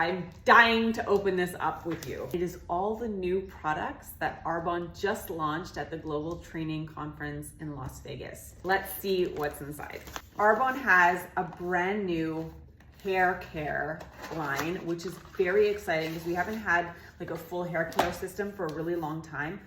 I'm dying to open this up with you. It is all the new products that Arbonne just launched at the Global Training Conference in Las Vegas. Let's see what's inside. Arbonne has a brand new hair care line, which is very exciting because we haven't had like a full hair care system for a really long time.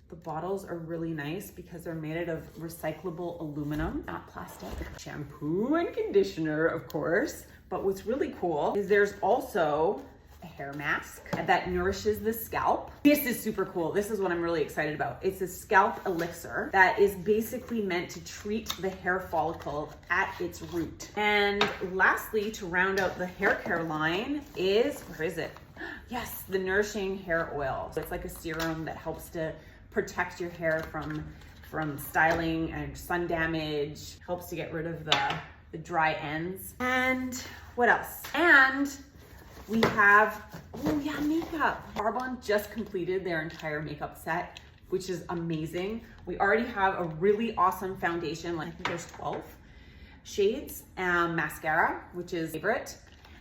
The bottles are really nice because they're made out of recyclable aluminum, not plastic. Shampoo and conditioner, of course. But what's really cool is there's also a hair mask that nourishes the scalp. This is super cool. This is what I'm really excited about. It's a scalp elixir that is basically meant to treat the hair follicle at its root. And lastly, to round out the hair care line is, where is it? Yes, the nourishing hair oil. So it's like a serum that helps to protect your hair from styling and sun damage, helps to get rid of the dry ends. And what else? And we have, oh yeah, makeup. Arbonne just completed their entire makeup set, which is amazing. We already have a really awesome foundation. I think there's 12 shades, mascara, which is favorite.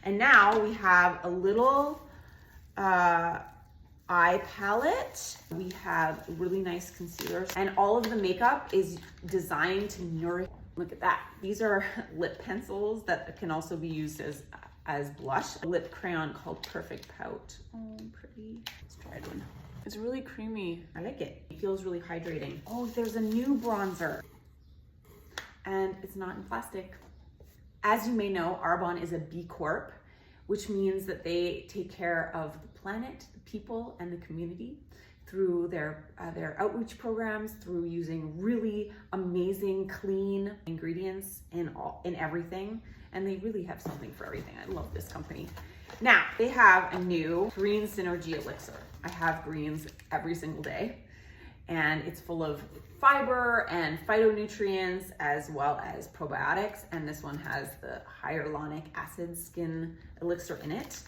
And now we have a little eye palette. We have really nice concealers, and all of the makeup is designed to nourish. Look at that. These are lip pencils that can also be used as blush. A lip crayon called Perfect Pout. Oh, pretty. Let's try one. It's really creamy. I like it. It feels really hydrating. Oh, there's a new bronzer, and it's not in plastic. As you may know, Arbonne is a B Corp, which means that they take care of the planet, the people, and the community through their outreach programs, through using really amazing, clean ingredients in everything. And they really have something for everything. I love this company. Now, they have a new green synergy elixir. I have greens every single day, and it's full of fiber and phytonutrients as well as probiotics. And this one has the hyaluronic acid skin elixir in it.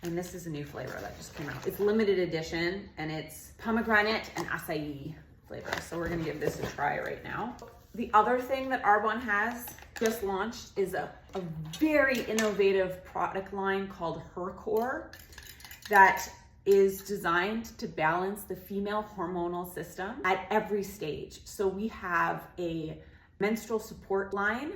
And this is a new flavor that just came out. It's limited edition, and it's pomegranate and acai flavor. So we're gonna give this a try right now. The other thing that Arbonne has just launched is a very innovative product line called HerCore that is designed to balance the female hormonal system at every stage. So we have a menstrual support line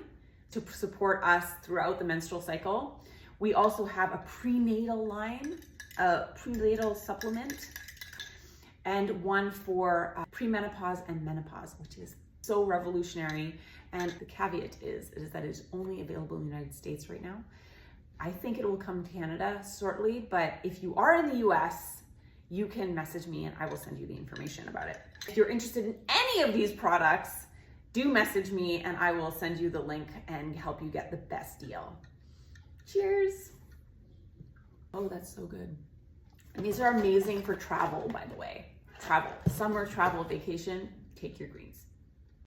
to support us throughout the menstrual cycle. We also have a prenatal line, a prenatal supplement, and one for premenopause and menopause, which is so revolutionary. And the caveat is that it is only available in the United States right now. I think it will come to Canada shortly, but if you are in the US, you can message me and I will send you the information about it. If you're interested in any of these products, do message me and I will send you the link and help you get the best deal. Cheers. Oh, that's so good. And these are amazing for travel, by the way. Travel, summer travel, vacation, take your greens.